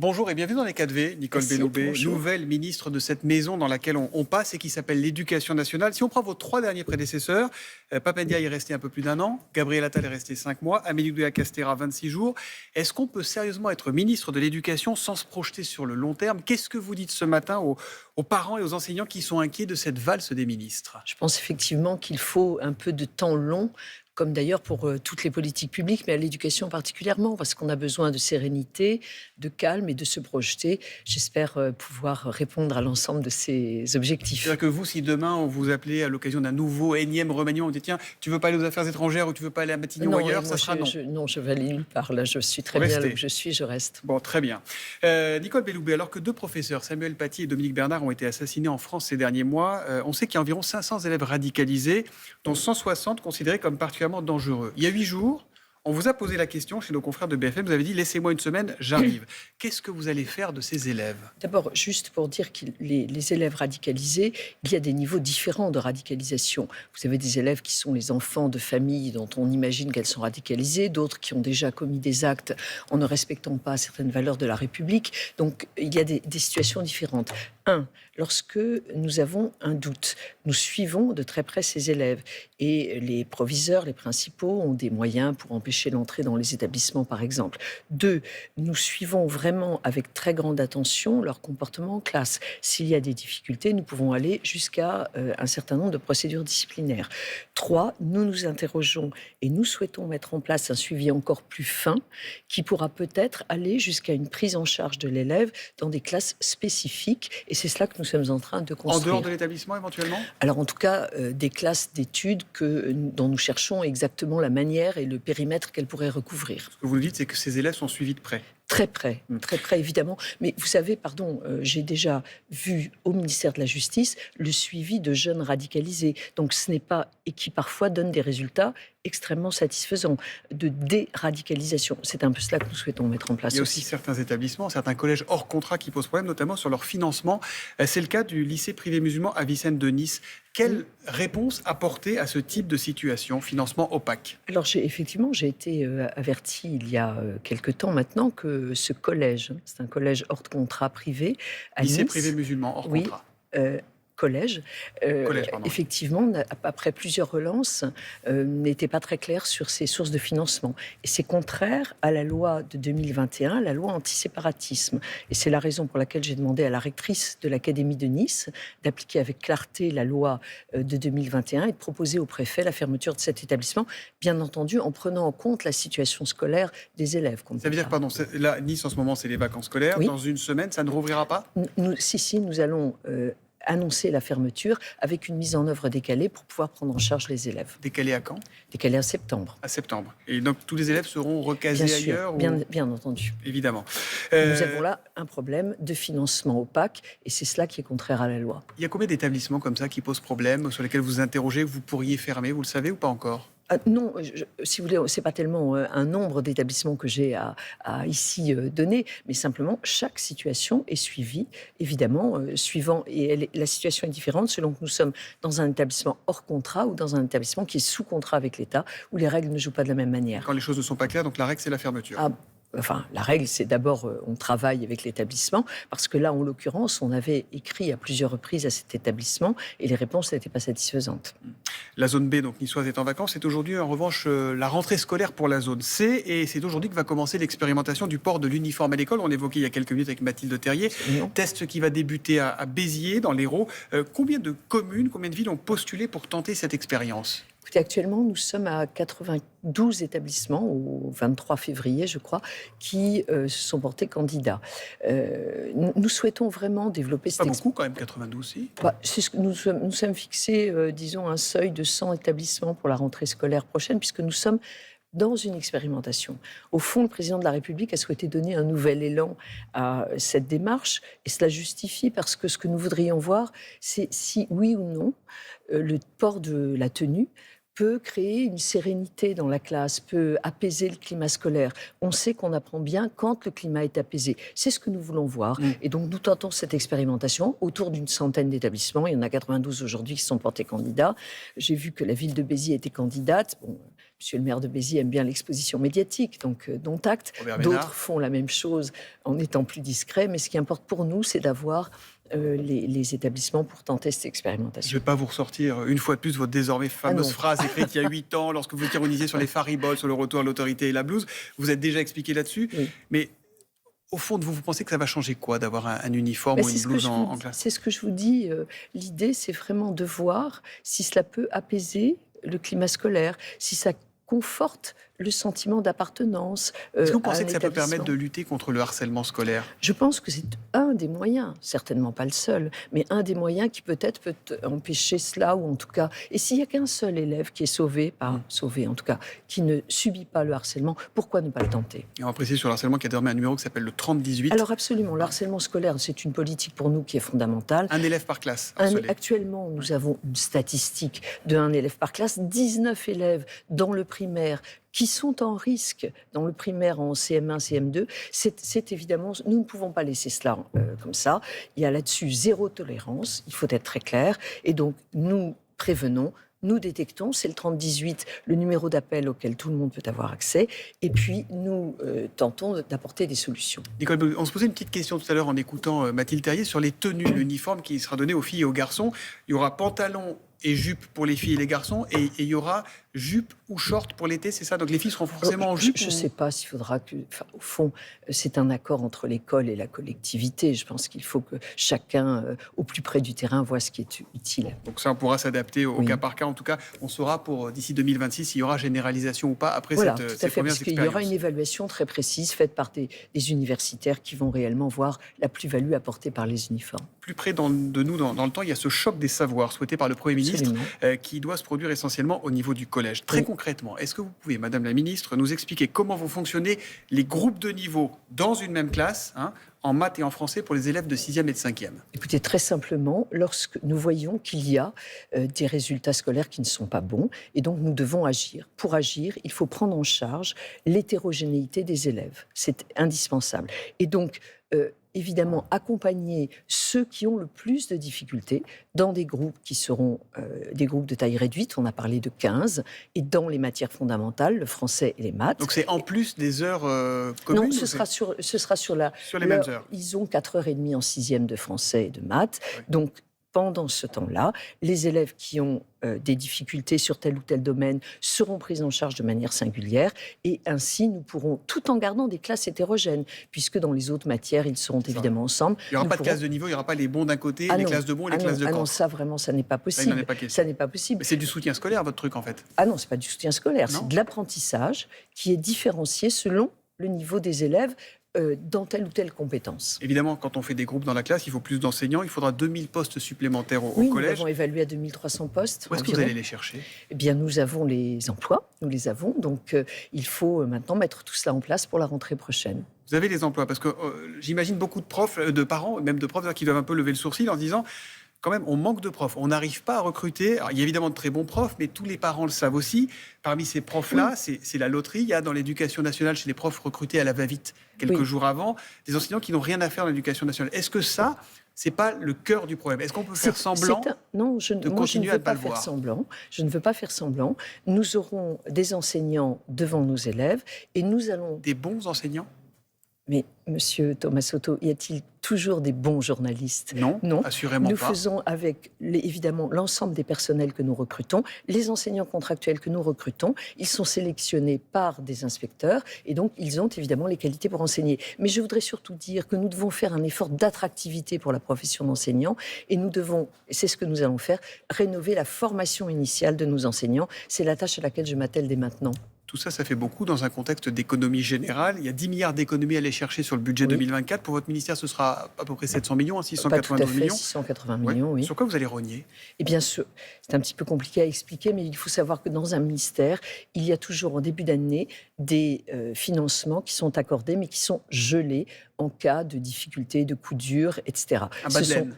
Bonjour et bienvenue dans les 4V, Nicole Merci, Belloubet, bonjour. nouvelle ministre de cette maison dans laquelle on passe et qui s'appelle l'Éducation nationale. Si on prend vos 3 derniers prédécesseurs, Pape Ndiaye est resté un peu plus d'1 an, Gabriel Attal est resté 5 mois, Amélie Oudéa-Castéra 26 jours. Est-ce qu'on peut sérieusement être ministre de l'Éducation sans se projeter sur le long terme? Qu'est-ce que vous dites ce matin aux parents et aux enseignants qui sont inquiets de cette valse des ministres? Je pense effectivement qu'il faut un peu de temps long, comme d'ailleurs pour toutes les politiques publiques, mais à l'éducation particulièrement, parce qu'on a besoin de sérénité, de calme et de se projeter. J'espère pouvoir répondre à l'ensemble de ces objectifs. C'est-à-dire que vous, si demain on vous appelait à l'occasion d'un nouveau énième remaniement, on vous dit tiens, tu veux pas aller aux affaires étrangères ou tu veux pas aller à Matignon ou Non, ailleurs, moi, ça sera non. non, je vais aller nulle part. Là, je suis très bien là où je suis, je reste. Bon, très bien. Nicole Belloubet, alors que 2 professeurs, Samuel Paty et Dominique Bernard, ont été assassinés en France ces derniers mois, on sait qu'il y a environ 500 élèves radicalisés, dont 160 considérés comme particulièrement dangereux. Il y a 8 jours, on vous a posé la question chez nos confrères de BFM, vous avez dit « laissez-moi une semaine, j'arrive ». Qu'est-ce que vous allez faire de ces élèves? D'abord, juste pour dire que les élèves radicalisés, il y a des niveaux différents de radicalisation. Vous avez des élèves qui sont les enfants de familles dont on imagine qu'elles sont radicalisées, d'autres qui ont déjà commis des actes en ne respectant pas certaines valeurs de la République. Donc, il y a des situations différentes. Lorsque nous avons un doute, nous suivons de très près ces élèves et les proviseurs, les principaux ont des moyens pour empêcher l'entrée dans les établissements, par exemple. 2, nous suivons vraiment avec très grande attention leur comportement en classe. S'il y a des difficultés, nous pouvons aller jusqu'à un certain nombre de procédures disciplinaires. 3, nous nous interrogeons et nous souhaitons mettre en place un suivi encore plus fin qui pourra peut-être aller jusqu'à une prise en charge de l'élève dans des classes spécifiques. Et c'est cela que nous sommes en train de construire. En dehors de l'établissement, éventuellement? Alors, en tout cas, des classes d'études dont nous cherchons exactement la manière et le périmètre qu'elles pourraient recouvrir. Ce que vous nous dites, c'est que ces élèves sont suivis de près. Très près, évidemment. Mais vous savez, j'ai déjà vu au ministère de la Justice le suivi de jeunes radicalisés. Donc ce n'est pas, et qui parfois donnent des résultats extrêmement satisfaisants de déradicalisation. C'est un peu cela que nous souhaitons mettre en place. Il y a aussi certains établissements, certains collèges hors contrat qui posent problème, notamment sur leur financement. C'est le cas du lycée privé musulman Avicenne de Nice. Quelle réponse apporter à ce type de situation, financement opaque? Alors effectivement, j'ai été avertie il y a quelque temps maintenant que ce collège, c'est un collège hors contrat privé à Lycée Nice, privé musulman hors contrat. Collège, effectivement, après plusieurs relances, n'était pas très clair sur ses sources de financement. Et c'est contraire à la loi de 2021, la loi anti-séparatisme. Et c'est la raison pour laquelle j'ai demandé à la rectrice de l'Académie de Nice d'appliquer avec clarté la loi de 2021 et de proposer au préfet la fermeture de cet établissement, bien entendu en prenant en compte la situation scolaire des élèves. Ça veut dire, pardon, là, Nice en ce moment, c'est les vacances scolaires. Oui. Dans une semaine, ça ne rouvrira pas? Si, nous allons annoncer la fermeture avec une mise en œuvre décalée pour pouvoir prendre en charge les élèves. Décalé à quand? Décalée à septembre. À septembre. Et donc tous les élèves seront recasés Bien sûr, ailleurs? bien entendu. Évidemment. Nous avons là un problème de financement opaque et c'est cela qui est contraire à la loi. Il y a combien d'établissements comme ça qui posent problème, sur lesquels vous vous interrogez, que vous pourriez fermer, vous le savez ou pas encore? Non, si vous voulez, c'est pas tellement un nombre d'établissements que j'ai à ici donner, mais simplement chaque situation est suivie, évidemment, suivant, et la situation est différente selon que nous sommes dans un établissement hors contrat ou dans un établissement qui est sous contrat avec l'État, où les règles ne jouent pas de la même manière. Quand les choses ne sont pas claires, donc la règle c'est la fermeture. La règle, c'est d'abord, on travaille avec l'établissement, parce que là, en l'occurrence, on avait écrit à plusieurs reprises à cet établissement et les réponses n'étaient pas satisfaisantes. La zone B, donc niçoise, est en vacances. C'est aujourd'hui, en revanche, la rentrée scolaire pour la zone C. Et c'est aujourd'hui que va commencer l'expérimentation du port de l'uniforme à l'école. On l'évoquait il y a quelques minutes avec Mathilde Terrier. Test qui va débuter à Béziers, dans l'Hérault. Combien de communes, combien de villes ont postulé pour tenter cette expérience? Écoutez, actuellement, nous sommes à 92 établissements, au 23 février, je crois, qui se sont portés candidats. Nous souhaitons vraiment développer cette expérience. Pas beaucoup, quand même, 92, si. C'est ce que nous sommes fixés, disons, un seuil de 100 établissements pour la rentrée scolaire prochaine, puisque nous sommes dans une expérimentation. Au fond, le président de la République a souhaité donner un nouvel élan à cette démarche, et cela justifie parce que ce que nous voudrions voir, c'est si, oui ou non, le port de la tenue peut créer une sérénité dans la classe, peut apaiser le climat scolaire. On sait qu'on apprend bien quand le climat est apaisé. C'est ce que nous voulons voir. Et donc, nous tentons cette expérimentation autour d'une centaine d'établissements. Il y en a 92 aujourd'hui qui sont portés candidats. J'ai vu que la ville de Béziers était candidate. Bon, Monsieur le maire de Béziers aime bien l'exposition médiatique, donc dont acte. Robert Ménard. D'autres font la même chose en étant plus discrets, mais ce qui importe pour nous, c'est d'avoir les établissements pour tenter cette Je expérimentation. ne vais pas vous ressortir une fois de plus votre désormais fameuse non. phrase écrite il y a 8 ans, lorsque vous ironisiez sur les fariboles, sur le retour à l'autorité et la blouse. Vous êtes déjà expliqué là-dessus. Oui. Mais au fond de vous, vous pensez que ça va changer quoi d'avoir un uniforme ou une blouse en classe? C'est ce que je vous dis. L'idée, c'est vraiment de voir si cela peut apaiser le climat scolaire, si ça conforte le sentiment d'appartenance. Est-ce que vous à pensez un que ça peut permettre établissement. de lutter contre le harcèlement scolaire? Je pense que c'est un des moyens, certainement pas le seul, mais un des moyens qui peut-être peut empêcher cela, ou en tout cas, et s'il n'y a qu'un seul élève qui est sauvé, en tout cas, qui ne subit pas le harcèlement, pourquoi ne pas le tenter? Et on va préciser sur le harcèlement qu'il y a désormais un numéro qui s'appelle le 3018. Alors absolument, le harcèlement scolaire, c'est une politique pour nous qui est fondamentale. Un élève par classe harcelé. Actuellement, nous avons une statistique de 1 élève par classe, 19 élèves dans le primaire qui sont en risque dans le primaire en CM1, CM2. C'est évidemment, nous ne pouvons pas laisser cela comme ça. Il y a là-dessus zéro tolérance, il faut être très clair. Et donc, nous prévenons, nous détectons, c'est le 3018, le numéro d'appel auquel tout le monde peut avoir accès. Et puis, nous tentons d'apporter des solutions. Nicole Belloubet, on se posait une petite question tout à l'heure en écoutant Mathilde Terrier sur les tenues, l'uniforme qui sera donné aux filles et aux garçons. Il y aura pantalon et jupe pour les filles et les garçons, et il y aura jupe ou short pour l'été, c'est ça? Donc les filles seront forcément en jupe? Je ne sais pas s'il faudra que... Enfin, au fond, c'est un accord entre l'école et la collectivité. Je pense qu'il faut que chacun, au plus près du terrain, voit ce qui est utile. Donc ça, on pourra s'adapter au Oui. cas par cas. En tout cas, on saura pour d'ici 2026 s'il y aura généralisation ou pas après Voilà, ces tout à fait, premières parce qu'il expériences. y aura une évaluation très précise faite par des universitaires qui vont réellement voir la plus-value apportée par les uniformes. Plus près de nous dans le temps, il y a ce choc des savoirs souhaité par le Premier ministre qui doit se produire essentiellement au niveau du collège. Très concrètement, est-ce que vous pouvez, Madame la Ministre, nous expliquer comment vont fonctionner les groupes de niveau dans une même classe, en maths et en français pour les élèves de 6e et de 5e? Écoutez, très simplement, lorsque nous voyons qu'il y a des résultats scolaires qui ne sont pas bons, et donc nous devons agir. Pour agir, il faut prendre en charge l'hétérogénéité des élèves. C'est indispensable. Et donc, évidemment, accompagner ceux qui ont le plus de difficultés dans des groupes qui seront des groupes de taille réduite, on a parlé de 15, et dans les matières fondamentales, le français et les maths. Donc c'est en plus des heures communes? Non, ce sera sur les mêmes heures. Ils ont 4h30 en 6e de français et de maths. Oui. Donc, pendant ce temps-là, les élèves qui ont des difficultés sur tel ou tel domaine seront pris en charge de manière singulière, et ainsi nous pourrons, tout en gardant des classes hétérogènes, puisque dans les autres matières, ils seront évidemment ensemble. Il n'y aura pas de classe de niveau, il n'y aura pas les bons d'un côté, les classes de bons et les classes de camp. non, ça vraiment, ça n'est pas possible. il n'en est pas question. Ça n'est pas possible. Mais c'est du soutien scolaire, votre truc, en fait. Ah non, c'est pas du soutien scolaire, Non. c'est de l'apprentissage qui est différencié selon le niveau des élèves dans telle ou telle compétence. Évidemment, quand on fait des groupes dans la classe, il faut plus d'enseignants, il faudra 2000 postes supplémentaires au Oui, nous collège. avons évalué à 2300 postes. Où est-ce que vous environ. allez les chercher? Eh bien, nous avons les emplois, nous les avons, donc il faut maintenant mettre tout cela en place pour la rentrée prochaine. Vous avez les emplois, parce que j'imagine beaucoup de profs, de parents, même de profs qui doivent un peu lever le sourcil en se disant, quand même, on manque de profs, on n'arrive pas à recruter. Alors, il y a évidemment de très bons profs, mais tous les parents le savent aussi. Parmi ces profs-là, c'est la loterie. Il y a dans l'éducation nationale, chez les profs recrutés à la va-vite quelques jours avant, des enseignants qui n'ont rien à faire dans l'éducation nationale. Est-ce que ça, c'est pas le cœur du problème? Est-ce qu'on peut faire semblant Non, de moi, je ne continuer à veux ne pas pas le faire voir? semblant. Je ne veux pas faire semblant. Nous aurons des enseignants devant nos élèves et nous allons... Des bons enseignants? Mais, Monsieur Thomas Soto, y a-t-il toujours des bons journalistes? Non, assurément Nous pas. faisons avec, évidemment, l'ensemble des personnels que nous recrutons, les enseignants contractuels que nous recrutons. Ils sont sélectionnés par des inspecteurs et donc ils ont évidemment les qualités pour enseigner. Mais je voudrais surtout dire que nous devons faire un effort d'attractivité pour la profession d'enseignant et nous devons, et c'est ce que nous allons faire, rénover la formation initiale de nos enseignants. C'est la tâche à laquelle je m'attelle dès maintenant. Tout ça, ça fait beaucoup dans un contexte d'économie générale. Il y a 10 milliards d'économies à aller chercher sur le budget 2024. Pour votre ministère, ce sera à peu près 700 millions, Pas tout à 692 fait, millions. 680 millions, oui. Sur quoi vous allez rogner? Eh bien, c'est un petit peu compliqué à expliquer, mais il faut savoir que dans un ministère, il y a toujours en début d'année des financements qui sont accordés, mais qui sont gelés en cas de difficultés, de coups durs, etc. Un bas de laine.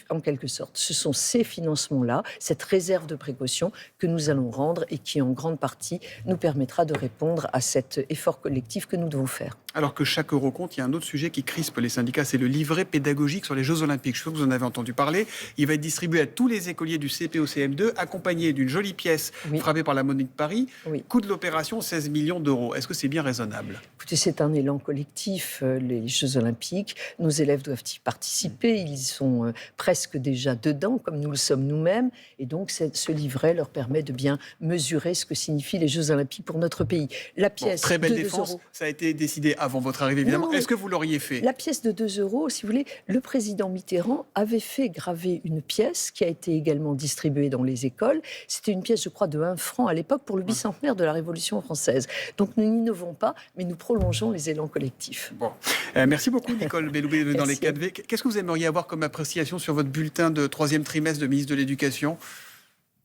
En quelque sorte, ce sont ces financements-là, cette réserve de précaution que nous allons rendre et qui, en grande partie, nous permettra de répondre à cet effort collectif que nous devons faire. Alors que chaque euro compte, il y a un autre sujet qui crispe les syndicats, c'est le livret pédagogique sur les Jeux Olympiques. Je suis sûr que vous en avez entendu parler. Il va être distribué à tous les écoliers du CP au CM2, accompagné d'une jolie pièce frappée par la monnaie de Paris. Coût de l'opération, 16 millions d'euros. Est-ce que c'est bien raisonnable? Écoutez, c'est un élan collectif, les Jeux Olympiques. Nos élèves doivent y participer. Ils sont presque déjà dedans, comme nous le sommes nous-mêmes. Et donc, ce livret leur permet de bien mesurer ce que signifient les Jeux Olympiques pour notre pays. La pièce très belle de défense. 2 €. Ça a été décidé avant votre arrivée, évidemment. Est-ce que vous l'auriez fait? La pièce de 2 €, si vous voulez, le président Mitterrand avait fait graver une pièce qui a été également distribuée dans les écoles. C'était une pièce, je crois, de 1 franc à l'époque pour le bicentenaire de la Révolution française. Donc nous n'innovons pas, mais nous prolongeons les élans collectifs. Bon. Merci beaucoup, Nicole Belloubet, dans les 4V. Qu'est-ce que vous aimeriez avoir comme appréciation sur votre bulletin de 3e trimestre de ministre de l'Éducation?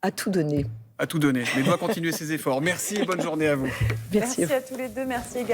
À tout donner. À tout donner, mais doit continuer ses efforts. Merci et bonne journée à vous. Merci à tous les deux. Merci également.